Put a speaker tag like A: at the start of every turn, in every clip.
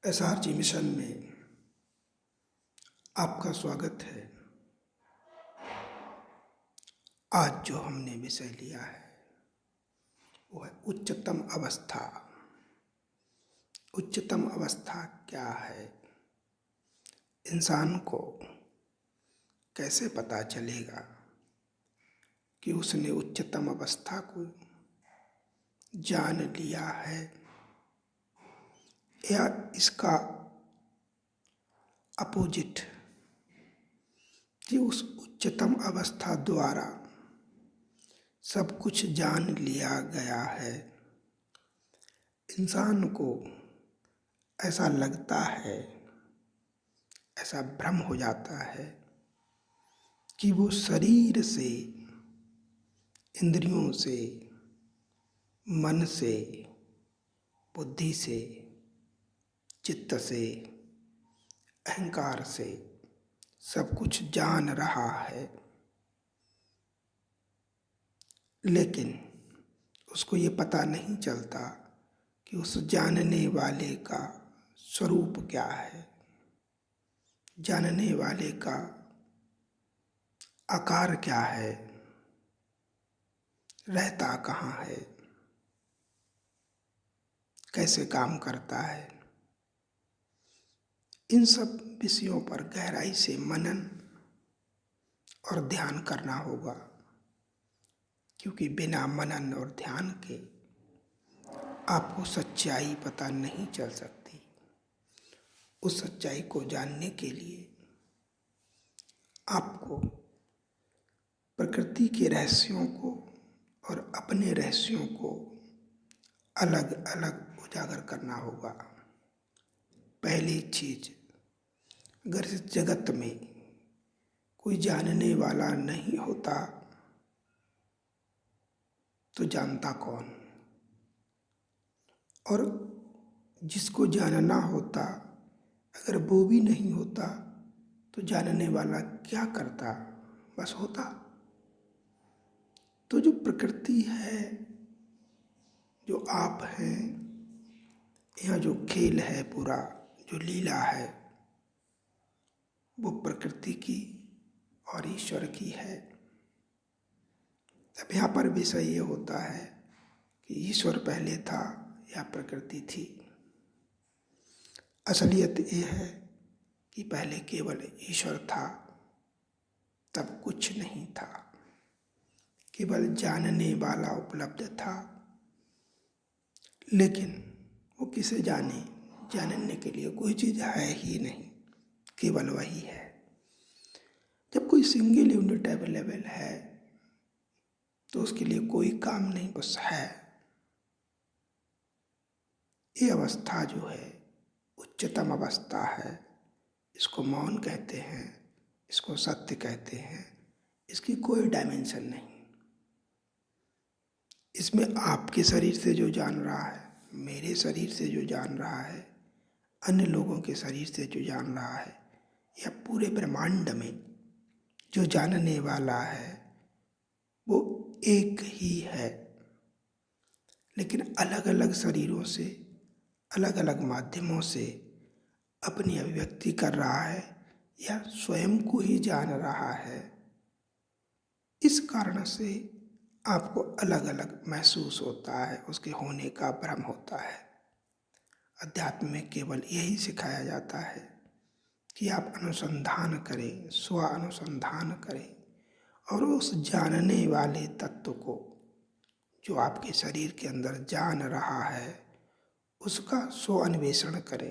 A: SRG mission में आपका स्वागत है। आज जो हमने विषय लिया है वो है उच्चतम अवस्था। उच्चतम अवस्था क्या है? इंसान को कैसे पता चलेगा कि उसने उच्चतम अवस्था को जान लिया है या इसका अपोजिट कि उस उच्चतम अवस्था द्वारा सब कुछ जान लिया गया है। इंसान को ऐसा लगता है, ऐसा भ्रम हो जाता है कि वो शरीर से, इंद्रियों से, मन से, बुद्धि से, चित्त से, अहंकार से सब कुछ जान रहा है, लेकिन उसको ये पता नहीं चलता कि उस जानने वाले का स्वरूप क्या है, जानने वाले का आकार क्या है, रहता कहाँ है, कैसे काम करता है। इन सब विषयों पर गहराई से मनन और ध्यान करना होगा, क्योंकि बिना मनन और ध्यान के आपको सच्चाई पता नहीं चल सकती। उस सच्चाई को जानने के लिए आपको प्रकृति के रहस्यों को और अपने रहस्यों को अलग अलग उजागर करना होगा। पहली चीज, अगर इस जगत में कोई जानने वाला नहीं होता तो जानता कौन? और जिसको जानना होता, अगर वो भी नहीं होता तो जानने वाला क्या करता? बस होता। तो जो प्रकृति है, जो आप हैं, यह जो खेल है पूरा, जो लीला है, वो प्रकृति की और ईश्वर की है। अब यहाँ पर विषय ये होता है कि ईश्वर पहले था या प्रकृति थी। असलियत ये है कि पहले केवल ईश्वर था, तब कुछ नहीं था। केवल जानने वाला उपलब्ध था, लेकिन वो किसे जाने? जानने के लिए कोई चीज है ही नहीं, केवल वही है। जब कोई सिंगल यूनिट अवेलेबल है तो उसके लिए कोई काम नहीं, बस है। ये अवस्था जो है उच्चतम अवस्था है। इसको मौन कहते हैं, इसको सत्य कहते हैं। इसकी कोई डायमेंशन नहीं। इसमें आपके शरीर से जो जान रहा है, मेरे शरीर से जो जान रहा है, अन्य लोगों के शरीर से जो जान रहा है, या पूरे ब्रह्मांड में जो जानने वाला है वो एक ही है, लेकिन अलग अलग शरीरों से, अलग अलग माध्यमों से अपनी अभिव्यक्ति कर रहा है या स्वयं को ही जान रहा है। इस कारण से आपको अलग अलग महसूस होता है, उसके होने का भ्रम होता है। अध्यात्म में केवल यही सिखाया जाता है कि आप अनुसंधान करें, स्व अनुसंधान करें और उस जानने वाले तत्व को जो आपके शरीर के अंदर जान रहा है उसका स्व अन्वेषण करें।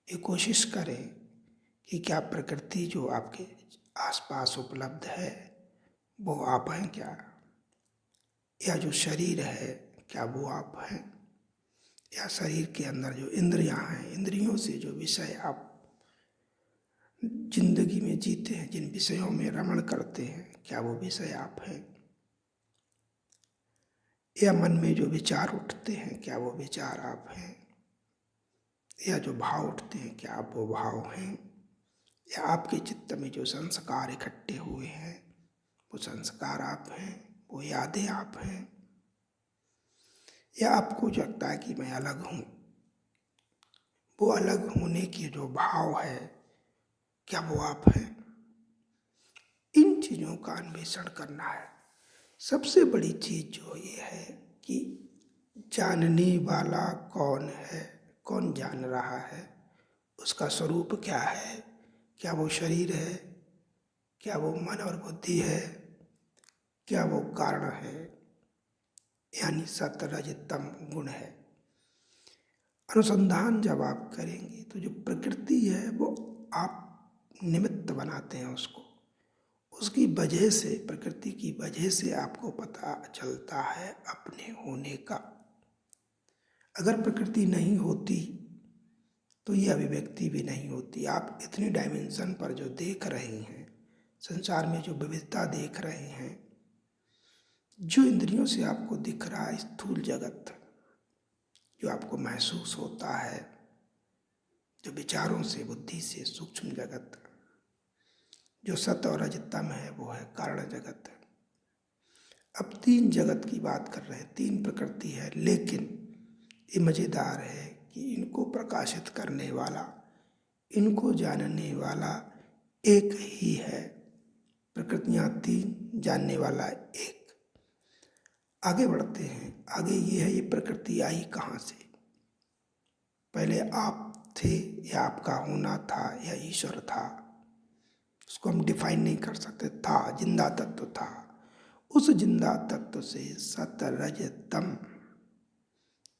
A: ये कोशिश करें कि क्या प्रकृति जो आपके आसपास उपलब्ध है वो आप हैं क्या, या जो शरीर है क्या वो आप हैं, या शरीर के अंदर जो इंद्रियां हैं, इंद्रियों से जो विषय आप जिंदगी में जीते हैं, जिन विषयों में रमण करते हैं, क्या वो विषय आप हैं, या मन में जो विचार उठते हैं क्या वो विचार आप हैं, या जो भाव उठते हैं क्या आप वो भाव हैं, या आपके चित्त में जो संस्कार इकट्ठे हुए हैं वो संस्कार आप हैं, वो यादें आप हैं, या आपको लगता है कि मैं अलग हूँ, वो अलग होने के जो भाव है, क्या वो आप हैं? इन चीज़ों का अन्वेषण करना है। सबसे बड़ी चीज़ जो ये है कि जानने वाला कौन है, कौन जान रहा है, उसका स्वरूप क्या है, क्या वो शरीर है, क्या वो मन और बुद्धि है, क्या वो कारण है, यानी सत्व रज तम गुण है। अनुसंधान जब आप करेंगे तो जो प्रकृति है वो आप निमित्त बनाते हैं उसको, उसकी वजह से, प्रकृति की वजह से आपको पता चलता है अपने होने का। अगर प्रकृति नहीं होती तो ये अभिव्यक्ति भी नहीं होती। आप इतनी डायमेंशन पर जो देख रहे हैं, संसार में जो विविधता देख रहे हैं, जो इंद्रियों से आपको दिख रहा है स्थूल जगत, जो आपको महसूस होता है, जो विचारों से, बुद्धि से सूक्ष्म जगत, जो सत्व और रजतम है वो है कारण जगत। अब तीन जगत की बात कर रहे हैं, तीन प्रकृति है, लेकिन ये मज़ेदार है कि इनको प्रकाशित करने वाला, इनको जानने वाला एक ही है। प्रकृतियाँ तीन, जानने वाला एक। आगे बढ़ते हैं। आगे ये है, ये प्रकृति आई कहाँ से? पहले आप थे या आपका होना था या ईश्वर था, उसको हम डिफाइन नहीं कर सकते। था, जिंदा तत्व था। उस जिंदा तत्व से सत रज तम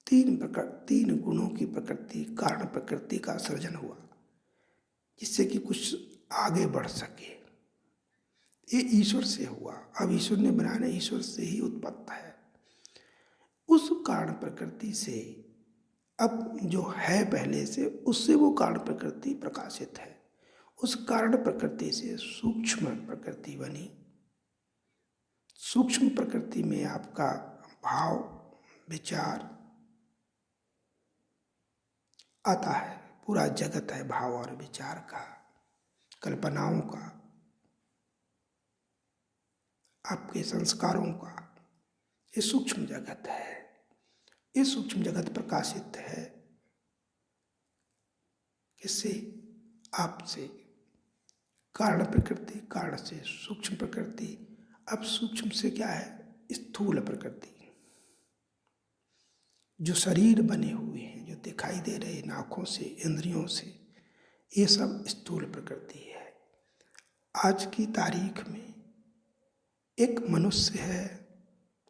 A: तीन गुणों की प्रकृति, कारण प्रकृति का सृजन हुआ, जिससे कि कुछ आगे बढ़ सके। ये ईश्वर से हुआ। अब ईश्वर ने बनाया, ईश्वर से ही उत्पत्त है। उस कारण प्रकृति से अब जो है पहले से, उससे वो कारण प्रकृति प्रकाशित है। उस कारण प्रकृति से सूक्ष्म प्रकृति बनी। सूक्ष्म प्रकृति में आपका भाव, विचार आता है। पूरा जगत है भाव और विचार का, कल्पनाओं का, आपके संस्कारों का। ये सूक्ष्म जगत है। ये सूक्ष्म जगत प्रकाशित है किससे? आपसे। कारण प्रकृति, कारण से सूक्ष्म प्रकृति। अब सूक्ष्म से क्या है? स्थूल प्रकृति। जो शरीर बने हुए हैं, जो दिखाई दे रहे नाखों से, इंद्रियों से, ये सब स्थूल प्रकृति है। आज की तारीख में एक मनुष्य है,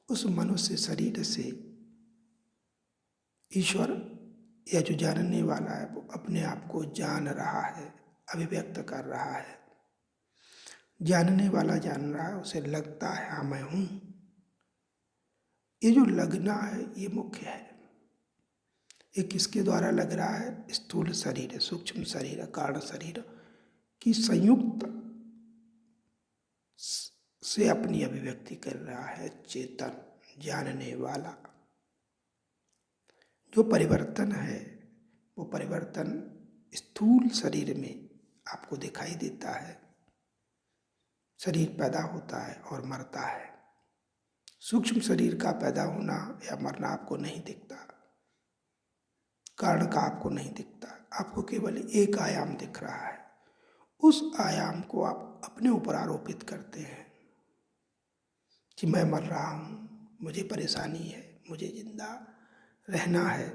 A: उस मनुष्य शरीर से ईश्वर या जो जानने वाला है वो अपने आप को जान रहा है, अभिव्यक्त कर रहा है। जानने वाला जान रहा है, उसे लगता है हाँ मैं हूँ। ये जो लगना है ये मुख्य है। ये किसके द्वारा लग रहा है? स्थूल शरीर, सूक्ष्म शरीर, कारण शरीर की संयुक्त से अपनी अभिव्यक्ति कर रहा है चेतन, जानने वाला। जो परिवर्तन है वो परिवर्तन स्थूल शरीर में आपको दिखाई देता है। शरीर पैदा होता है और मरता है। सूक्ष्म शरीर का पैदा होना या मरना आपको नहीं दिखता, कारण का आपको नहीं दिखता, आपको केवल एक आयाम दिख रहा है। उस आयाम को आप अपने ऊपर आरोपित करते हैं कि मैं मर रहा हूँ, मुझे परेशानी है, मुझे जिंदा रहना है।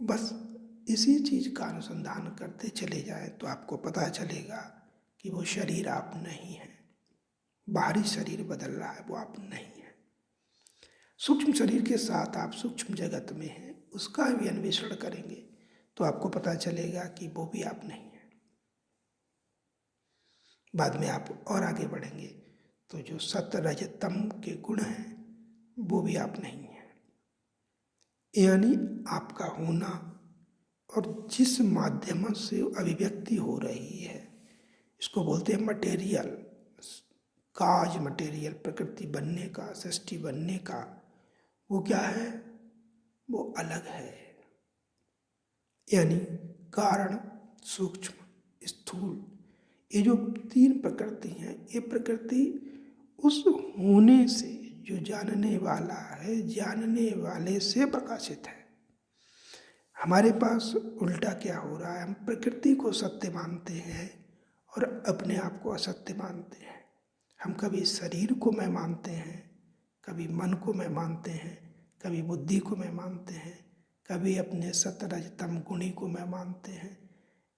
A: बस इसी चीज़ का अनुसंधान करते चले जाएं तो आपको पता चलेगा कि वो शरीर आप नहीं हैं। बाहरी शरीर बदल रहा है, वो आप नहीं हैं। सूक्ष्म शरीर के साथ आप सूक्ष्म जगत में हैं, उसका भी अन्वेषण करेंगे तो आपको पता चलेगा कि वो भी आप नहीं हैं। बाद में आप और आगे बढ़ेंगे तो जो सत्व रज तम के गुण हैं वो भी आप नहीं हैं। यानी आपका होना और जिस माध्यम से अभिव्यक्ति हो रही है, इसको बोलते हैं मटेरियल, काज मटेरियल, प्रकृति बनने का, सृष्टि बनने का, वो क्या है? वो अलग है। यानी कारण, सूक्ष्म, स्थूल, ये जो तीन प्रकृति हैं, ये प्रकृति उस होने से, जो जानने वाला है, जानने वाले से प्रकाशित है। हमारे पास उल्टा क्या हो रहा है, हम प्रकृति को सत्य मानते हैं और अपने आप को असत्य मानते हैं। हम कभी शरीर को मैं मानते हैं, कभी मन को मैं मानते हैं, कभी बुद्धि को मैं मानते हैं, कभी अपने सतरजतम गुणी को मैं मानते हैं।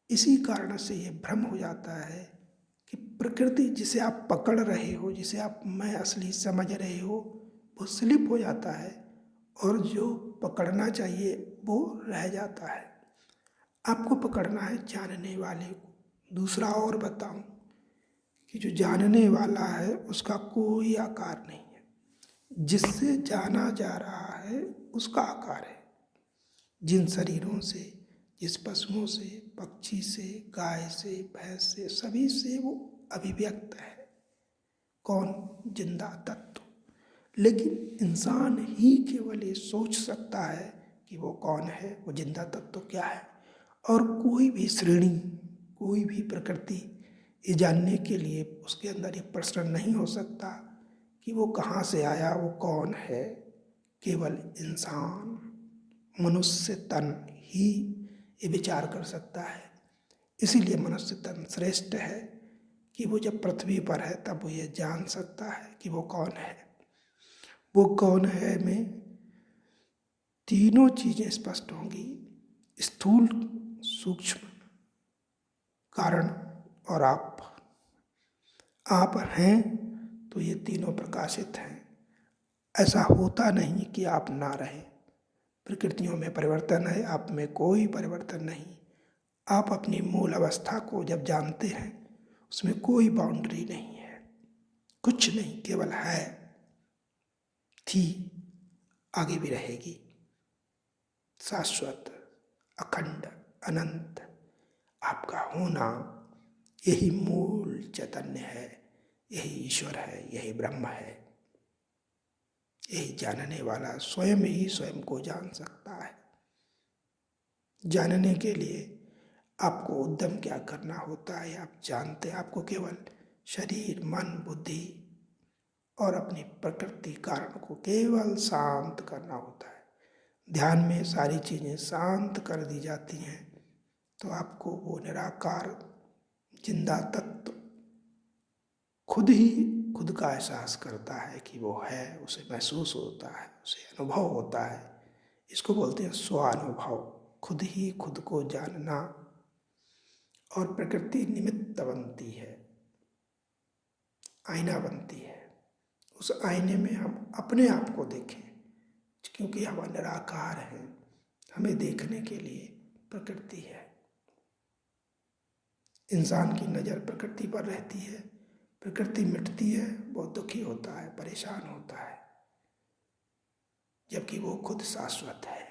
A: इसी कारण से ये भ्रम हो जाता है कि प्रकृति जिसे आप पकड़ रहे हो, जिसे आप मैं असली समझ रहे हो, वो स्लिप हो जाता है और जो पकड़ना चाहिए वो रह जाता है। आपको पकड़ना है जानने वाले को। दूसरा और बताऊं कि जो जानने वाला है उसका कोई आकार नहीं है, जिससे जाना जा रहा है उसका आकार है। जिन शरीरों से, जिस पशुओं से, पक्षी से, गाय से, भैंस से, सभी से वो अभिव्यक्त है। कौन? जिंदा तत्व। लेकिन इंसान ही केवल ये सोच सकता है कि वो कौन है, वो जिंदा तत्व क्या है। और कोई भी श्रेणी, कोई भी प्रकृति ये जानने के लिए उसके अंदर ये प्रश्न नहीं हो सकता कि वो कहाँ से आया, वो कौन है। केवल इंसान, मनुष्य तन ही ये विचार कर सकता है। इसीलिए मनुष्य तन श्रेष्ठ है कि वो जब पृथ्वी पर है तब वो ये जान सकता है कि वो कौन है। वो कौन है में तीनों चीजें स्पष्ट होंगी: स्थूल, सूक्ष्म, कारण और आप। आप हैं तो ये तीनों प्रकाशित हैं। ऐसा होता नहीं कि आप ना रहें। प्रकृतियों में परिवर्तन है, आप में कोई परिवर्तन नहीं। आप अपनी मूल अवस्था को जब जानते हैं, उसमें कोई बाउंड्री नहीं है, कुछ नहीं, केवल है, थी, आगे भी रहेगी, शाश्वत, अखंड, अनंत। आपका होना यही मूल चैतन्य है, यही ईश्वर है, यही ब्रह्म है। यही जानने वाला स्वयं ही स्वयं को जान सकता है। जानने के लिए आपको उद्यम क्या करना होता है आप जानते हैं। आपको केवल शरीर, मन, बुद्धि और अपनी प्रकृति कारण को केवल शांत करना होता है। ध्यान में सारी चीजें शांत कर दी जाती हैं तो आपको वो निराकार जिंदा तत्व खुद ही खुद का एहसास करता है कि वो है, उसे महसूस होता है, उसे अनुभव होता है। इसको बोलते हैं स्वानुभव। खुद ही खुद को जानना। और प्रकृति निमित्त बनती है, आईना बनती है। उस आईने में हम अपने आप को देखें, क्योंकि हम निराकार हैं। हमें देखने के लिए प्रकृति है। इंसान की नज़र प्रकृति पर रहती है, प्रकृति मिटती है, बहुत दुखी होता है, परेशान होता है, जबकि वो खुद शाश्वत है।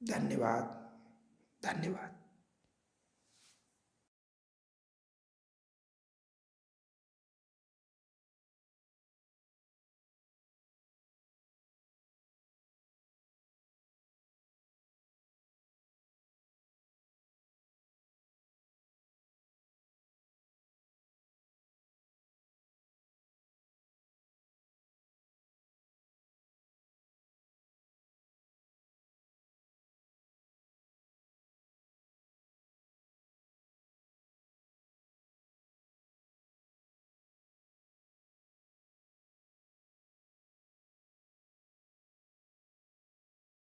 A: धन्यवाद, धन्यवाद।